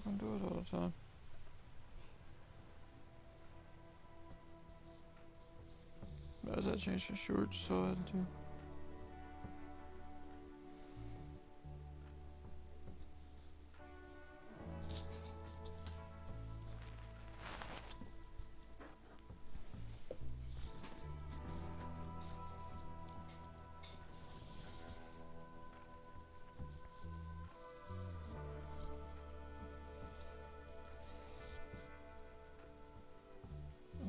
gonna do it all the time. As I changed to shorts, so I had to.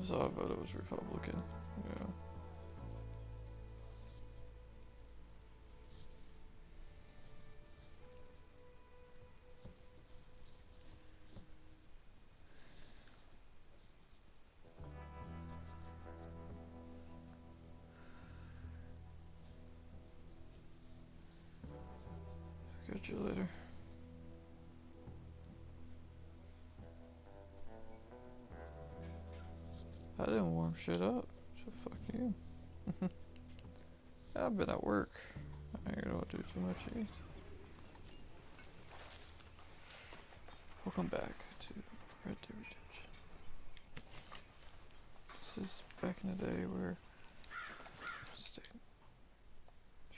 So I thought it was Republican. Yeah. Catch you later. I didn't warm shit up. So fuck you. I've been at work. I ain't gonna do too much eat. Welcome back to Red Dead Redemption. This is back in the day where stayed.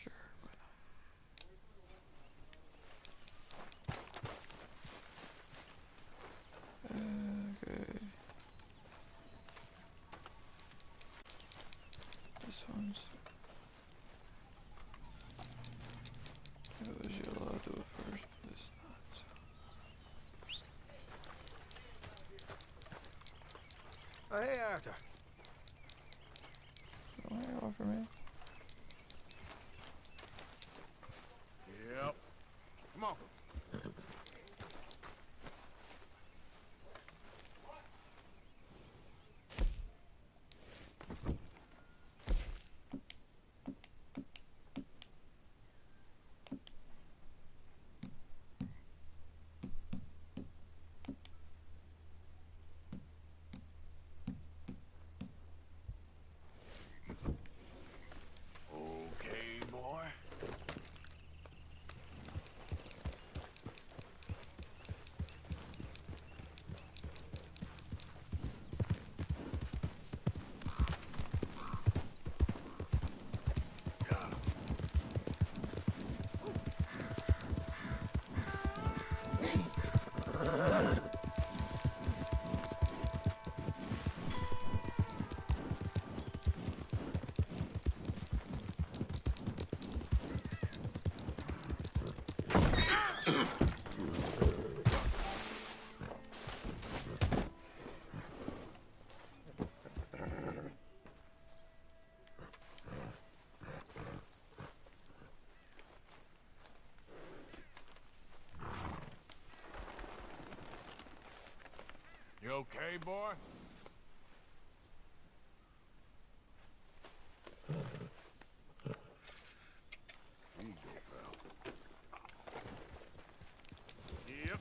Sure, why not? Okay. This one's. It was you allowed to do it first, but it's not. So. Oh, hey, Arthur. Don't you offer me? Yep. Come on. Okay, boy. You okay, boy? Here you go, pal. Yep.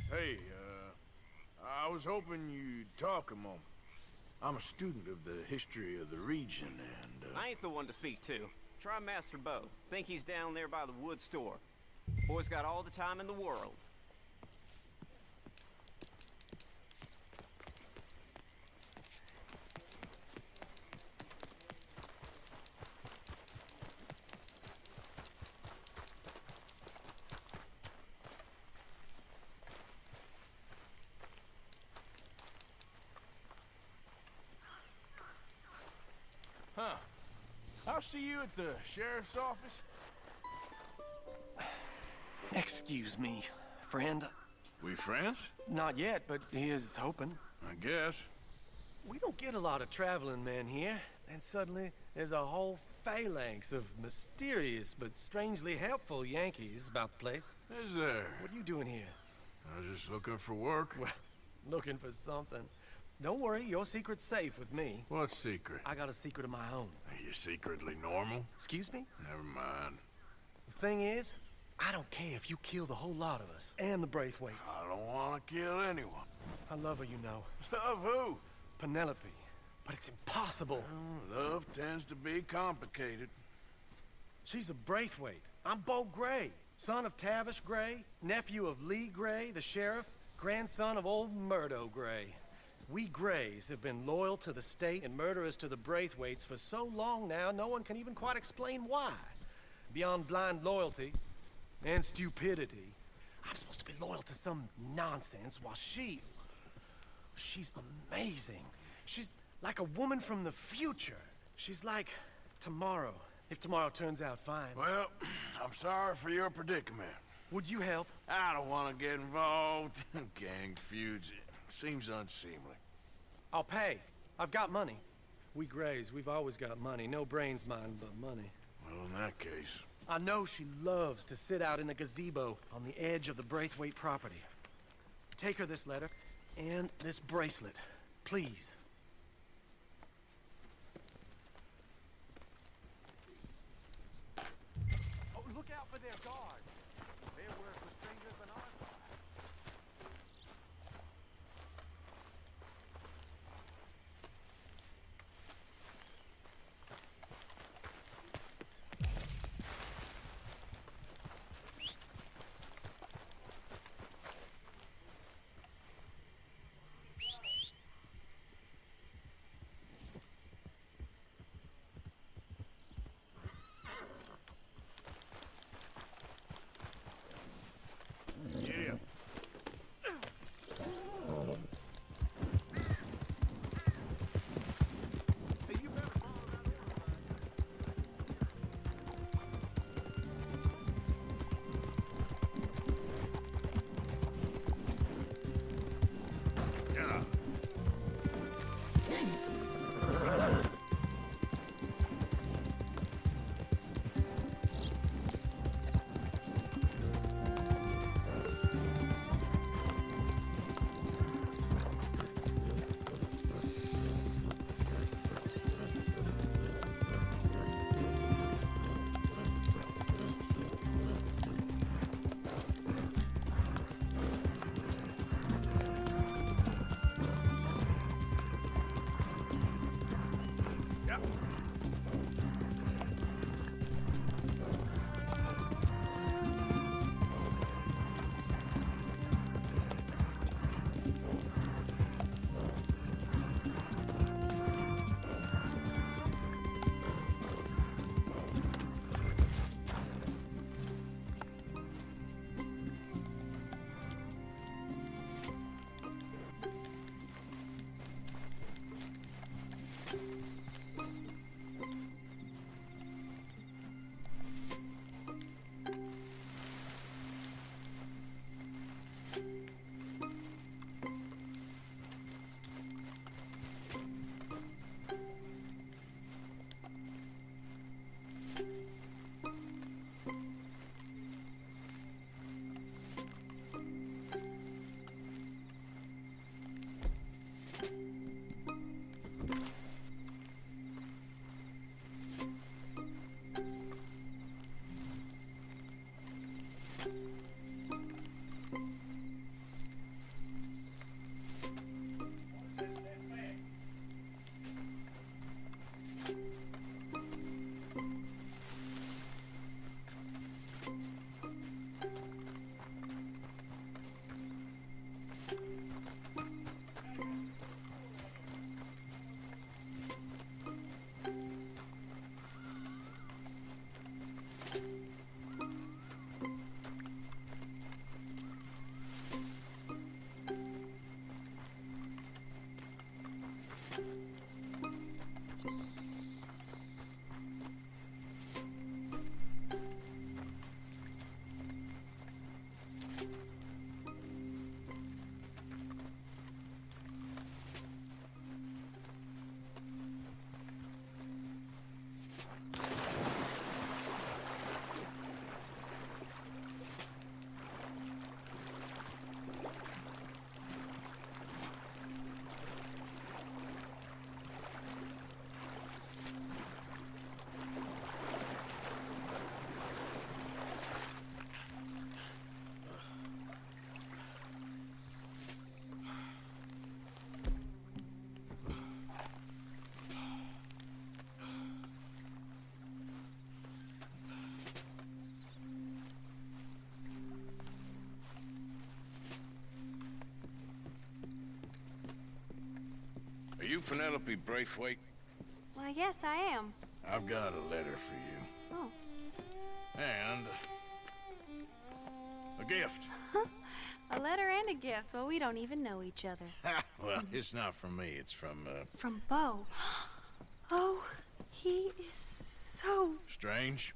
Hey, I was hoping you'd talk a moment. I'm a student of the history of the region, and, I ain't the one to speak to. Try Master Bo. Think he's down there by the wood store. Boy's got all the time in the world. Huh. I'll see you at the sheriff's office. Excuse me, friend. We friends? Not yet, but he is hoping. I guess. We don't get a lot of traveling men here, and suddenly there's a whole phalanx of mysterious but strangely helpful Yankees about the place. Is there? What are you doing here? I was just looking for work. Well, looking for something. Don't worry, your secret's safe with me. What secret? I got a secret of my own. Are you secretly normal? Excuse me? Never mind. The thing is, I don't care if you kill the whole lot of us, and the Braithwaites. I don't want to kill anyone. I love her, you know. Love who? Penelope. But it's impossible. Well, love tends to be complicated. She's a Braithwaite. I'm Bo Gray, son of Tavish Gray, nephew of Lee Gray, the sheriff, grandson of old Murdo Gray. We Grays have been loyal to the state and murderous to the Braithwaites for so long now, no one can even quite explain why. Beyond blind loyalty and stupidity, I'm supposed to be loyal to some nonsense while she's amazing. She's like a woman from the future. She's like tomorrow, if tomorrow turns out fine. Well, I'm sorry for your predicament. Would you help? I don't want to get involved in gang feuds. It seems unseemly. I'll pay. I've got money. We Grays, we've always got money. No brains, mind, but money. Well, in that case... I know she loves to sit out in the gazebo on the edge of the Braithwaite property. Take her this letter and this bracelet, please. Oh, look out for their guards. They're worse for strangers than ours. you Penelope Braithwaite? Why, yes, I am. I've got a letter for you. Oh. And a gift. A letter and a gift. Well, we don't even know each other. Well, it's not from me. It's from, From Bo. Oh, he is so... Strange.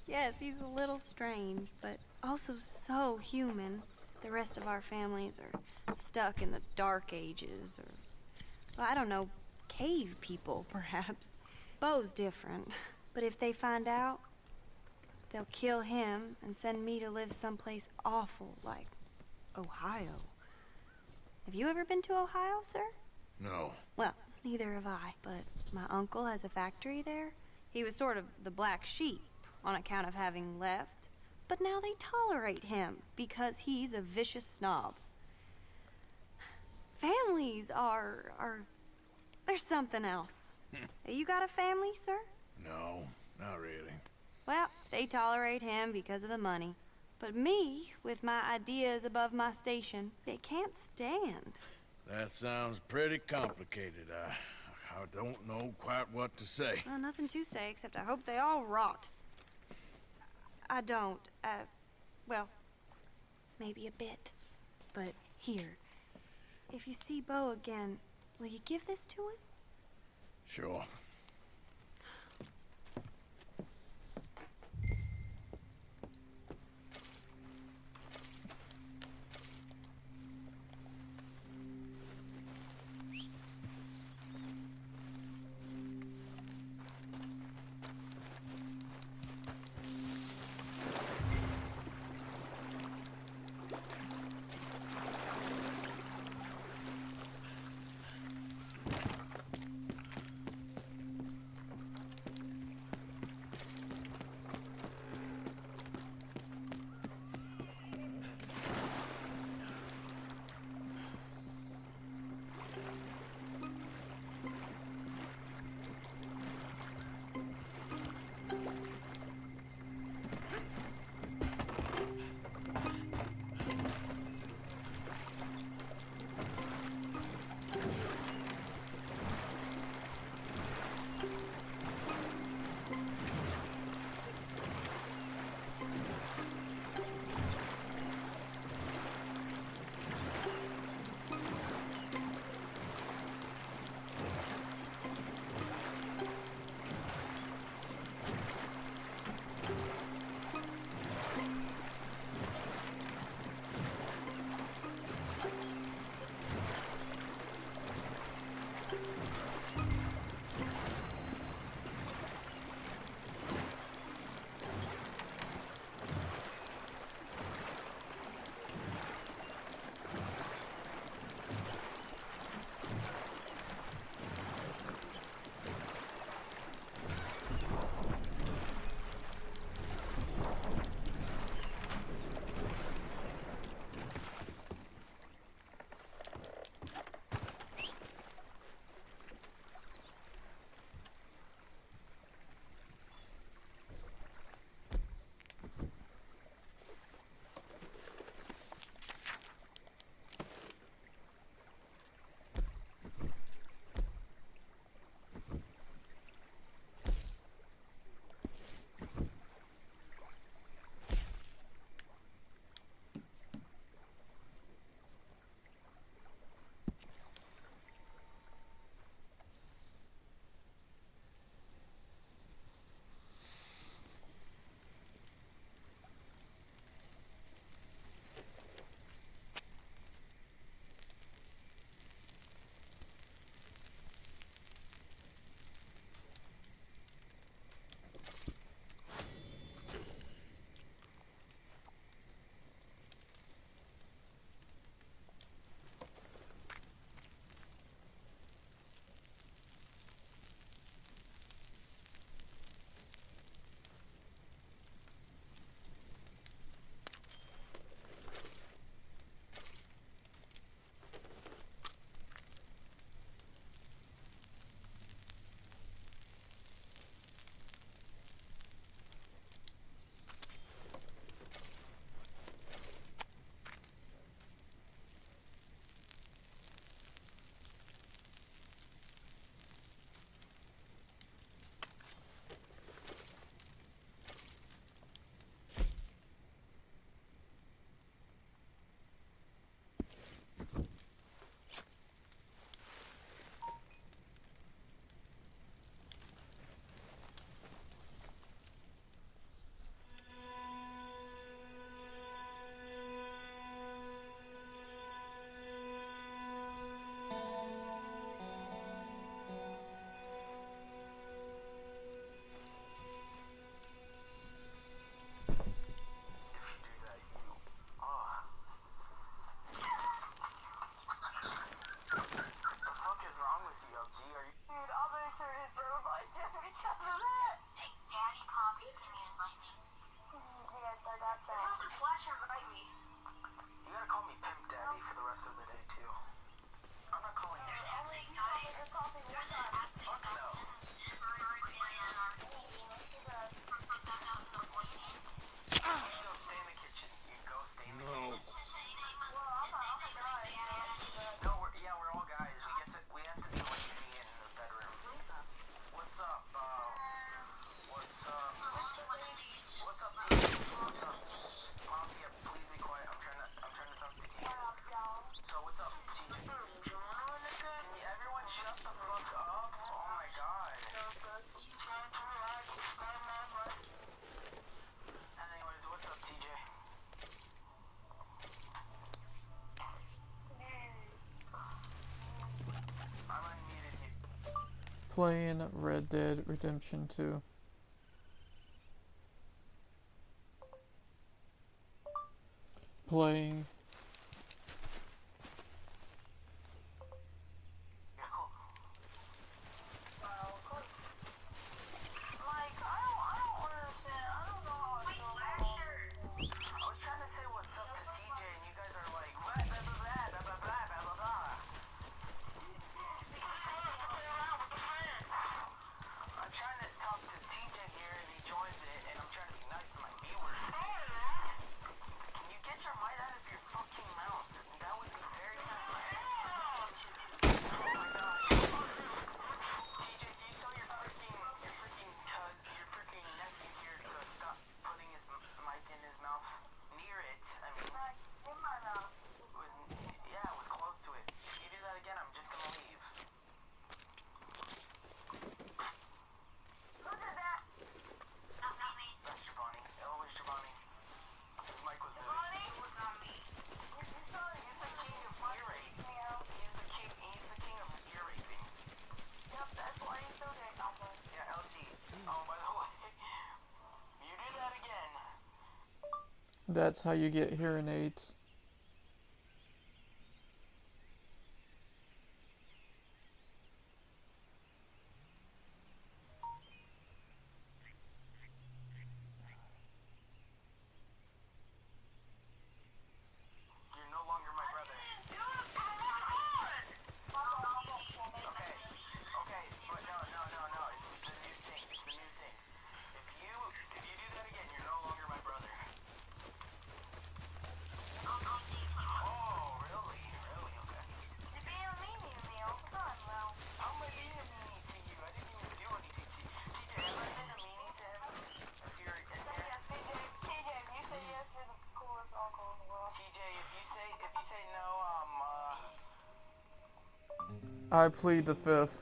Yes, he's a little strange, but also so human. The rest of our families are stuck in the Dark Ages, or... well, I don't know, cave people, perhaps. Bo's different. But if they find out, they'll kill him and send me to live someplace awful like Ohio. Have you ever been to Ohio, sir? No. Well, neither have I, but my uncle has a factory there. He was sort of the black sheep on account of having left, but now they tolerate him because he's a vicious snob. Families are there's something else. You got a family, sir? No, not really. Well, they tolerate him because of the money. But me, with my ideas above my station, they can't stand. That sounds pretty complicated. I don't know quite what to say. Well, nothing to say, except I hope they all rot. I don't, well, maybe a bit. But here, if you see Bo again, will you give this to him? Sure. Flash invite me. You gotta call me Pimp Daddy for the rest of the day, too. I'm not calling you. Fuck no. You go stay in the kitchen. You go stay in the kitchen. No, we're all guys. We have to be like me in the bedroom. What's up? What's up? What's up, T? What's up? Mom, yeah, please be quiet. I'm trying to talk to T. So what's up, T? Can everyone shut the fuck up? Oh my god. Anyways, what's up, TJ? I'm unmuted you. Playing Red Dead Redemption 2. Playing. That's how you get hearing aids. I plead the fifth.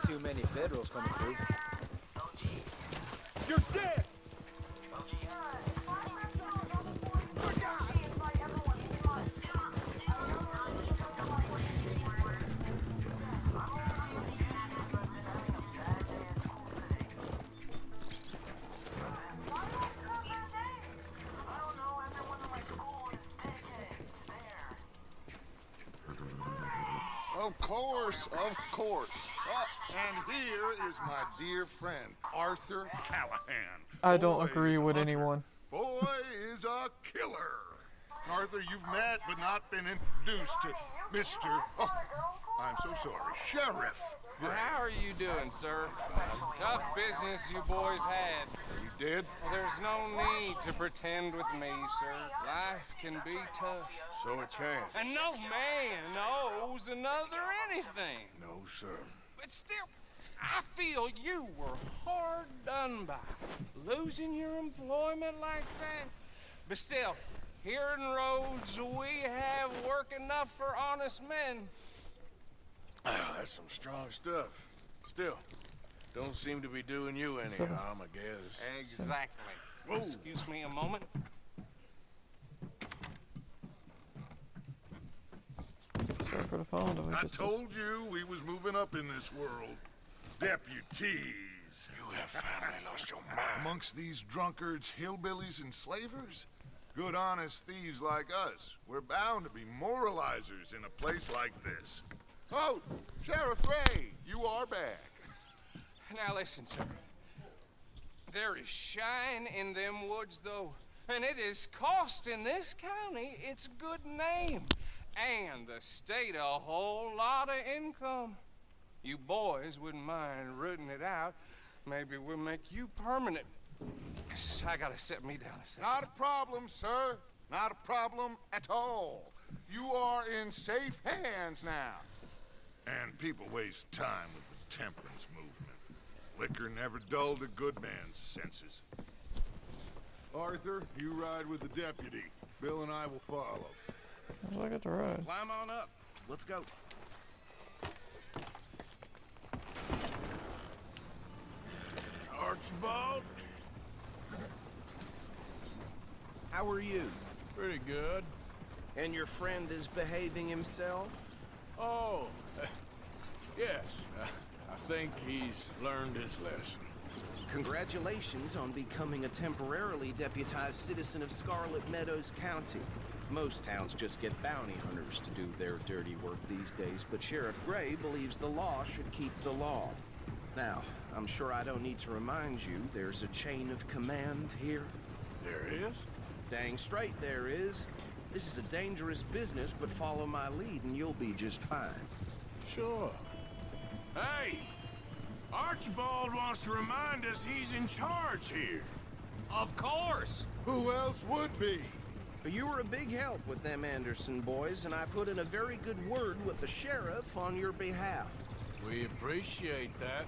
Too many Federals coming through. You're dead! Of course. And here is my dear friend, Arthur Callahan. I don't Boy agree is a with hunter. anyone. Boy is a killer. Arthur, you've met but not been introduced to Mr. Oh, I'm so sorry, Sheriff How are you doing, sir? Tough business you boys had. We did? Well, there's no need to pretend with me, sir. Life can be tough. So it can. And no man owes another anything. No, sir. But still, I feel you were hard done by. Losing your employment like that. But still, here in Rhodes, we have work enough for honest men. Ah, that's some strong stuff. Still, don't seem to be doing you any harm, I guess. Exactly. Whoa. Excuse me a moment. Sorry for the phone. I told you we was moving up in this world. Deputies. You have finally lost your mind. Amongst these drunkards, hillbillies, and slavers? Good, honest thieves like us. We're bound to be moralizers in a place like this. Oh, Sheriff Gray, you are back. Now listen, sir. There is shine in them woods, though, and it is costing this county its good name, and the state a whole lot of income. You boys wouldn't mind rooting it out. Maybe we'll make you permanent. I gotta set me down a second. Not a problem, sir. Not a problem at all. You are in safe hands now. And people waste time with the temperance movement. Liquor never dulled a good man's senses. Arthur, you ride with the deputy. Bill and I will follow. I get to ride. Climb on up. Let's go. Archibald? How are you? Pretty good. And your friend is behaving himself? Oh, yes. I think he's learned his lesson. Congratulations on becoming a temporarily deputized citizen of Scarlet Meadows County. Most towns just get bounty hunters to do their dirty work these days, but Sheriff Gray believes the law should keep the law. Now, I'm sure I don't need to remind you there's a chain of command here. There is? Dang straight there is. This is a dangerous business, but follow my lead and you'll be just fine. Sure. Hey! Archibald wants to remind us he's in charge here. Of course! Who else would be? You were a big help with them Anderson boys, and I put in a very good word with the sheriff on your behalf. We appreciate that.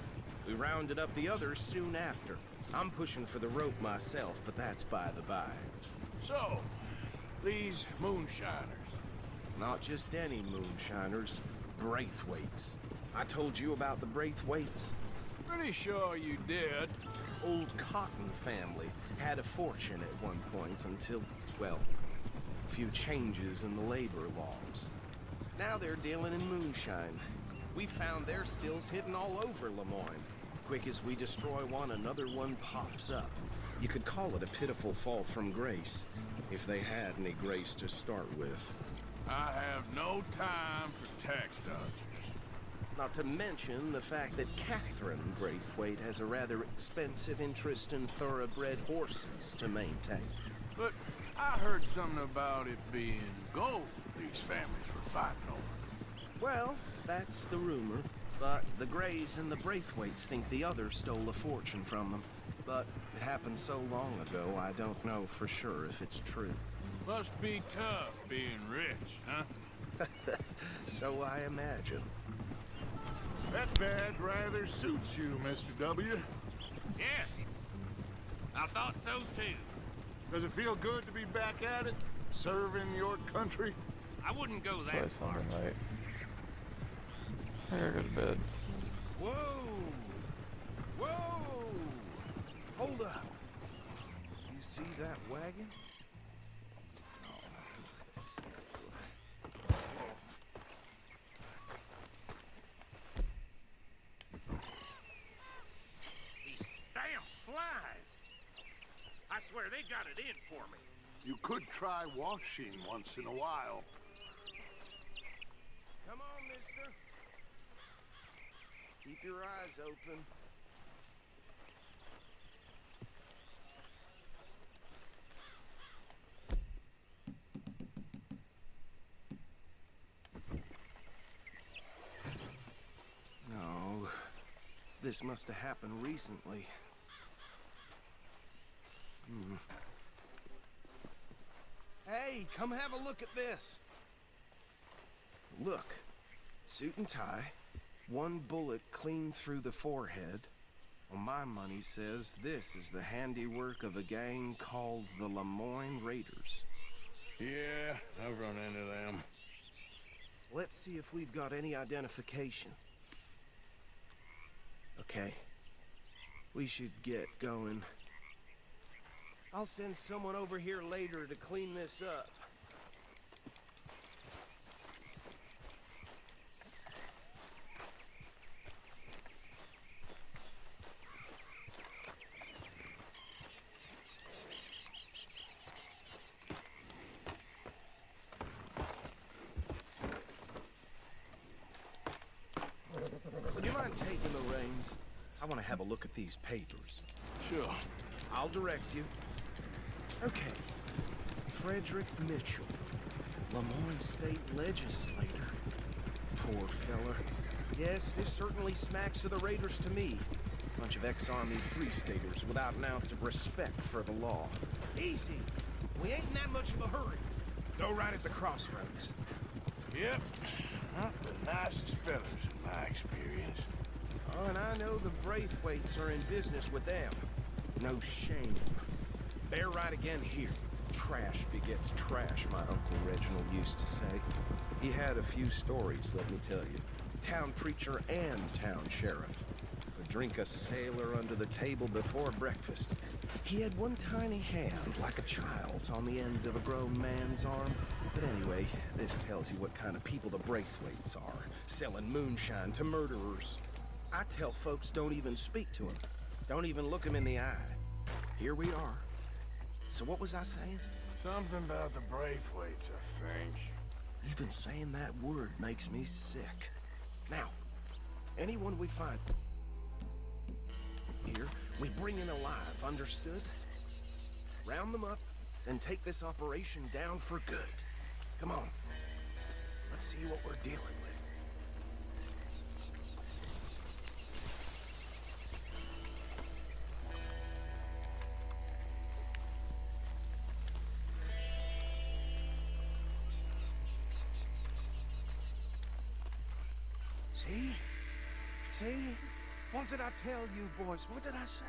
We rounded up the others soon after. I'm pushing for the rope myself, but that's by the by. So, these moonshiners. Not just any moonshiners, Braithwaites. I told you about the Braithwaites. Pretty sure you did. Old Cotton family had a fortune at one point until, well, a few changes in the labor laws. Now they're dealing in moonshine. We found their stills hidden all over Lemoyne. Quick as we destroy one, another one pops up. You could call it a pitiful fall from grace, if they had any grace to start with. I have no time for tax dodgers. Not to mention the fact that Catherine Braithwaite has a rather expensive interest in thoroughbred horses to maintain. But I heard something about it being gold these families were fighting over. Well, that's the rumor. But the Greys and the Braithwaites think the others stole a fortune from them. But it happened so long ago, I don't know for sure if it's true. Must be tough being rich, huh? So I imagine. That badge rather suits you, Mr. W. Yes. I thought so too. Does it feel good to be back at it? Serving your country? I wouldn't go Play that far. something right. I gotta go to bed. Whoa! Whoa! Hold up. You see that wagon? These damn flies. I swear they got it in for me. You could try washing once in a while. Come on, mister. Keep your eyes open. No, This must have happened recently. Hey, come have a look at this. Look, suit and tie, one bullet clean through the forehead. Well, my money says this is the handiwork of a gang called the Lemoyne Raiders. Yeah, I've run into them. Let's see if we've got any identification. Okay. We should get going. I'll send someone over here later to clean this up. Would you mind taking the reins? I want to have a look at these papers. Sure. I'll direct you. Okay. Frederick Mitchell, Lemoyne State Legislator. Poor feller. Yes, this certainly smacks of the Raiders to me. Bunch of ex-Army Free Staters without an ounce of respect for the law. Easy. We ain't in that much of a hurry. Go right at the crossroads. Yep. Not the nicest fellas in my experience. Oh, and I know the Braithwaites are in business with them. No shame. Bear right again here. Trash begets trash, my Uncle Reginald used to say. He had a few stories, let me tell you. Town preacher and town sheriff. Would drink a sailor under the table before breakfast. He had one tiny hand, like a child's, on the end of a grown man's arm. But anyway, this tells you what kind of people the Braithwaites are. Selling moonshine to murderers. I tell folks don't even speak to him. Don't even look him in the eye. Here we are. So what was I saying? Something about the Braithwaites, I think. Even saying that word makes me sick. Now, anyone we find here, we bring in alive, understood? Round them up, and take this operation down for good. Come on. Let's see what we're dealing with. See? See? What did I tell you, boys? What did I say?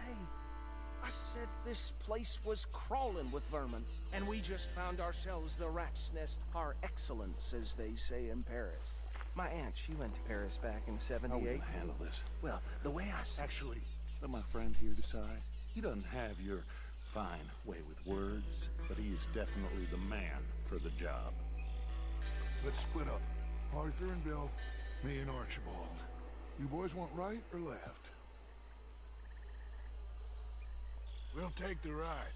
I said this place was crawling with vermin, and we just found ourselves the rat's nest par excellence, as they say in Paris. My aunt, she went to Paris back in '78. How will you handle this? Well, the way I... Actually, let my friend here decide. He doesn't have your fine way with words, but he is definitely the man for the job. Let's split up. Arthur and Bill, me and Archibald. You boys want right or left? We'll take the right.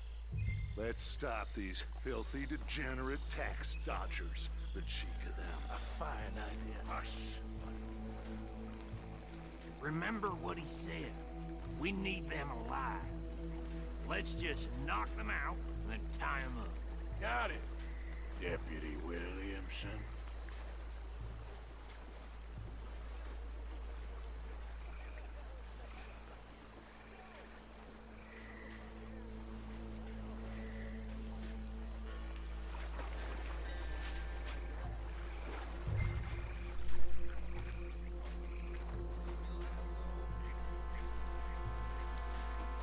Let's stop these filthy, degenerate tax dodgers. The cheek of them. A fine idea. Hush. Remember what he said. We need them alive. Let's just knock them out and then tie them up. Got it, Deputy Williamson.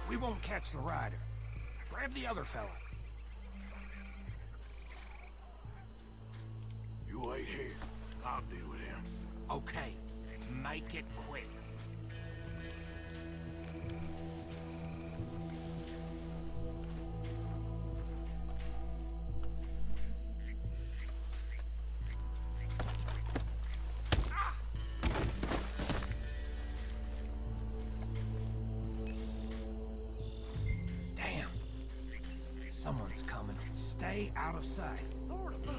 We won't catch the rider. Grab the other fella. You wait here. I'll deal with him. Okay, make it quick. Damn. Someone's coming. Stay out of sight. Lord above.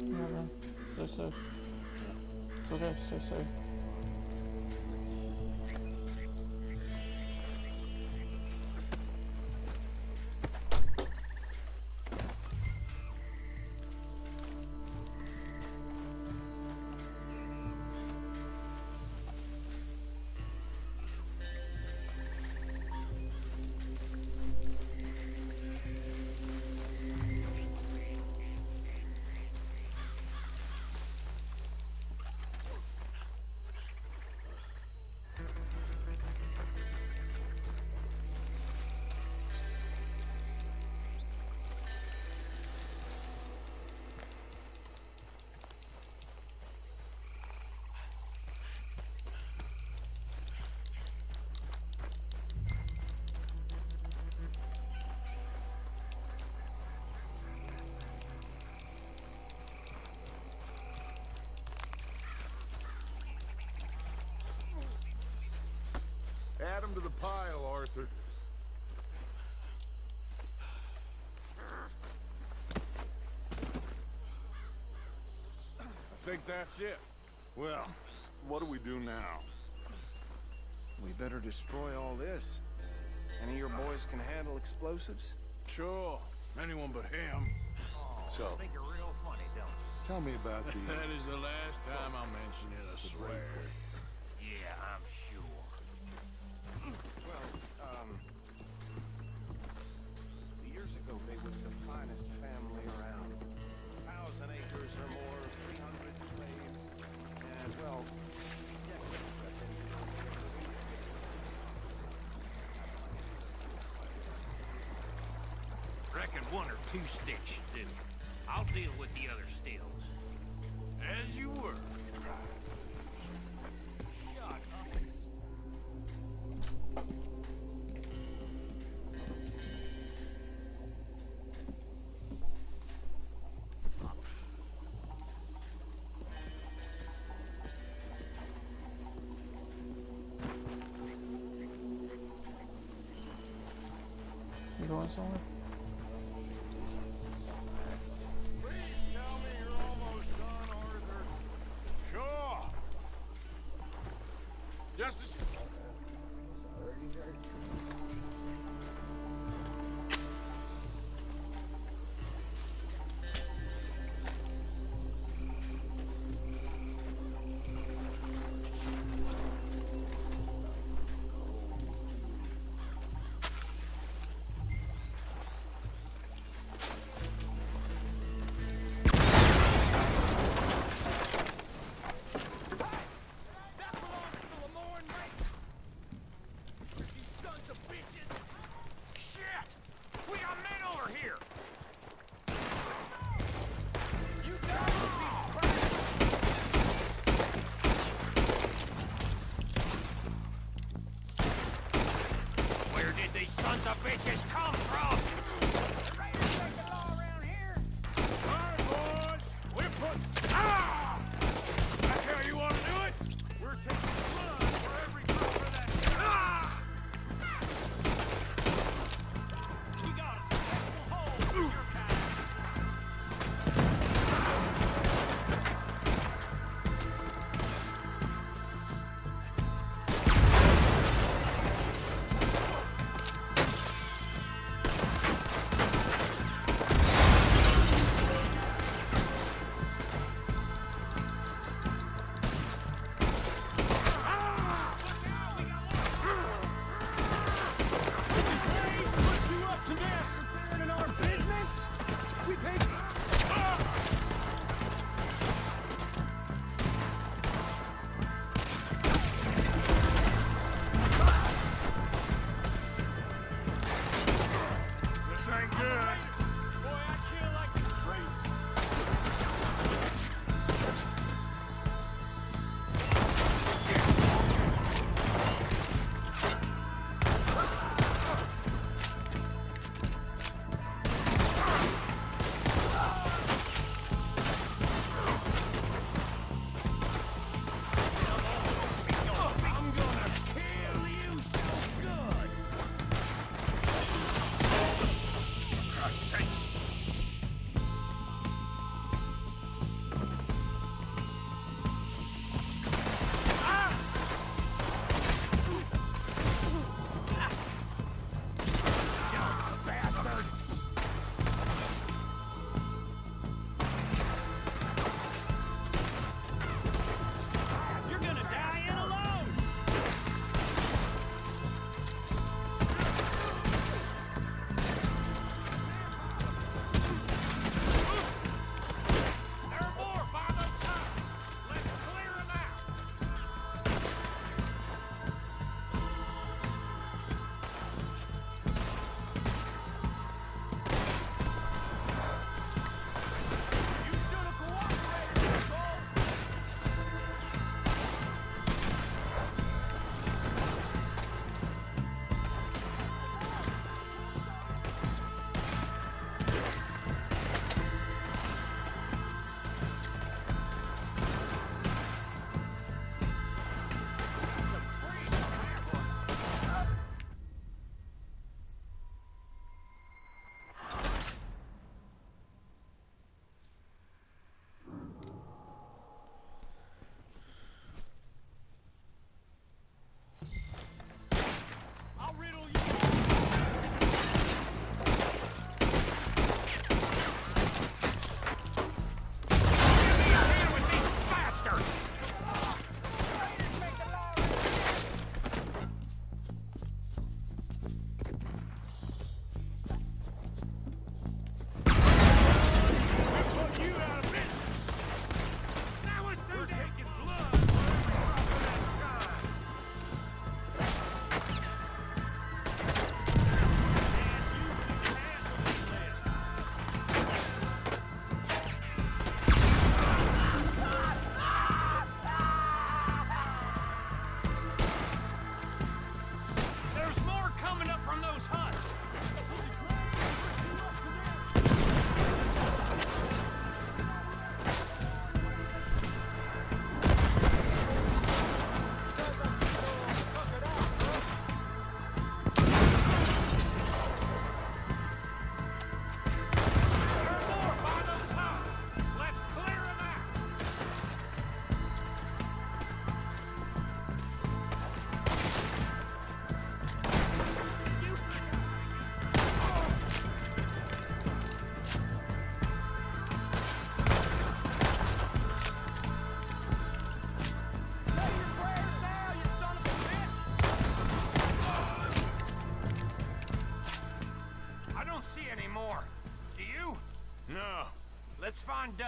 No, man. Stay safe. It's okay, stay safe. think that's it. Well, what do we do now? We better destroy all this. Any of your boys can handle explosives? Sure, anyone but him. So, I think you're real funny, don't you? tell me about the... That is the last time I'll mention it, I swear. Yeah, I'm sure. Well, years ago they was the finest family around. 1,000 acres or more, 300 slaves, and, well, Reckon one or two sticks should do. I'll deal with the other stills. As you were. Shut up. You going somewhere? Please tell me you're almost done, Arthur. Sure. Just a... Sons of bitches come from! The Raiders break the law around here! All right, boys. We're putting... Ah! That's how you want to do it? We're taking blood for every drop of that... Ah! We got a special hole for your kind.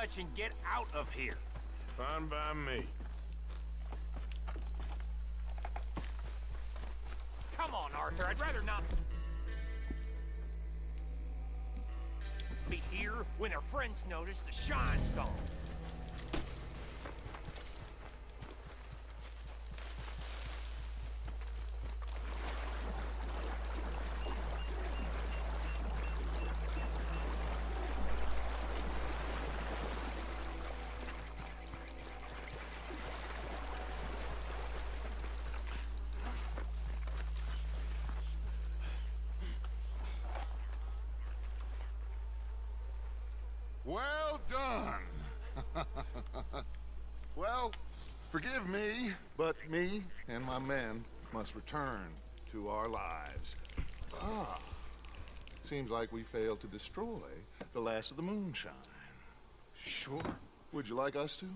Dutch and get out of here. Fine by me. Come on, Arthur, I'd rather not be here when their friends notice the shine's gone. Well done. Well, forgive me, but me and my men must return to our lives. Ah, seems like we failed to destroy the last of the moonshine. Sure. Would you like us to?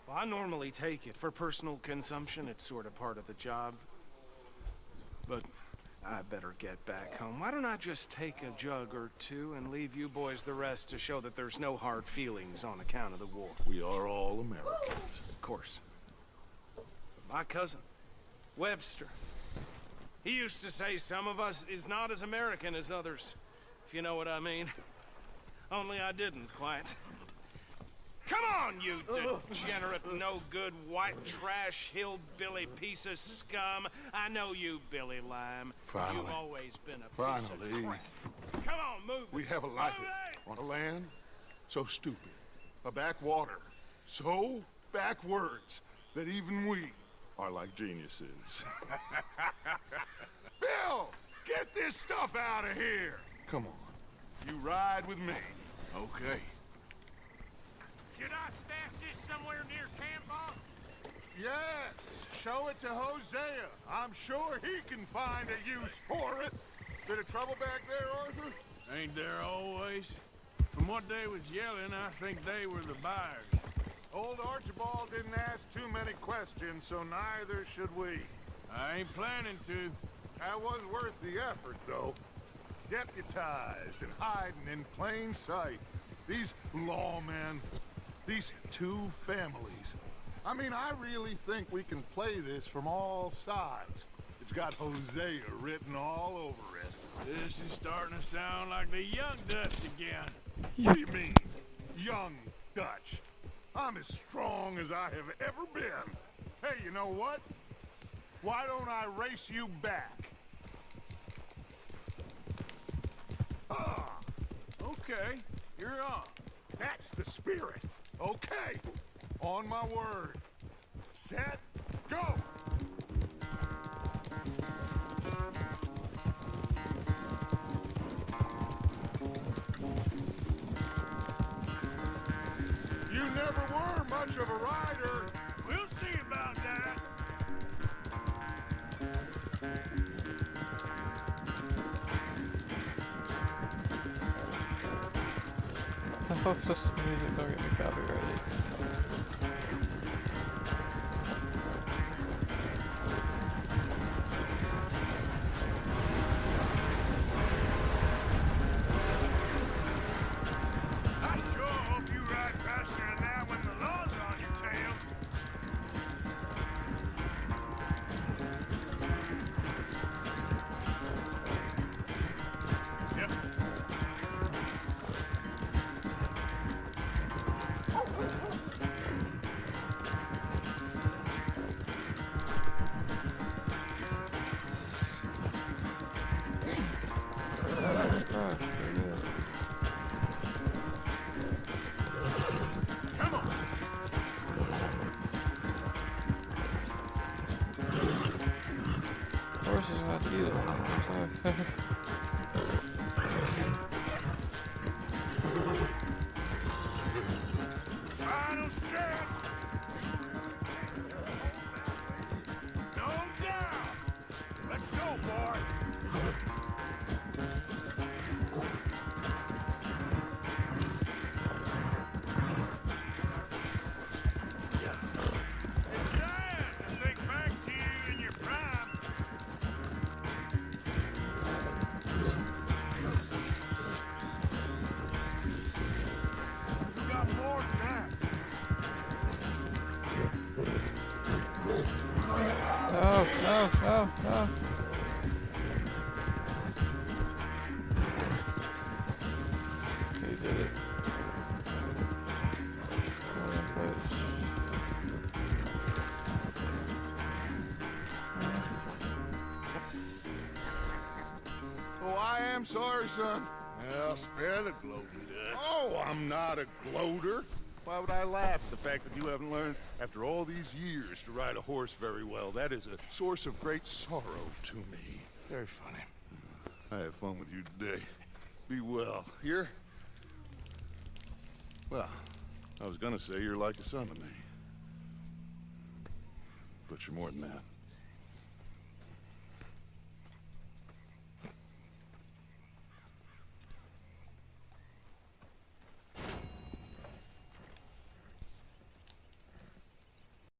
Well, I normally take it for personal consumption. It's sort of part of the job. But I better get back home. Why don't I just take a jug or two and leave you boys the rest to show that there's no hard feelings on account of the war? We are all Americans. Of course. But my cousin, Webster, he used to say some of us is not as American as others, if you know what I mean. Only I didn't quite. Come on, you degenerate, no-good, white trash, hillbilly piece of scum. I know you, Billy Lime. Finally. You've always been a piece of crap. Come on, move We it. have a life Move it. on a land so stupid, a backwater so backwards that even we are like geniuses. Bill, get this stuff out of here. Come on, you ride with me. Okay. Should I stash this somewhere near camp, boss? Yes, show it to Hosea. I'm sure he can find a use for it. Bit of trouble back there, Arthur? Ain't there always? From what they was yelling, I think they were the buyers. Old Archibald didn't ask too many questions, so neither should we. I ain't planning to. That was worth the effort, though. Deputized and hiding in plain sight. These lawmen, these two families. I mean, I really think we can play this from all sides. It's got Hosea written all over it. This is starting to sound like the Young Dutch again. What do you mean, young Dutch? I'm as strong as I have ever been. Hey, you know what? Why don't I race you back? Ah, Okay, you're on. that's the spirit. Okay, on my word. Set, go! You never were much of a rider. We'll see about that. I hope this music don't get me copyrighted. I sure hope you ride faster than that when the law's on your tail. Yep. Come on. Horse is not you. I'm sorry. Final stretch. No doubt. Let's go, boy. It's sad to think back to you in your prime. no, no, no, no. He did it. Oh, I am sorry, son. Well, spare the gloating, Dutch. Oh, I'm not a gloater. Why would I laugh at the fact that you haven't learned, after all these years, to ride a horse very well? That is a source of great sorrow to me. Very funny. I had fun with you today. Be well. Here? Well, I was gonna say you're like a son to me. But you're more than that.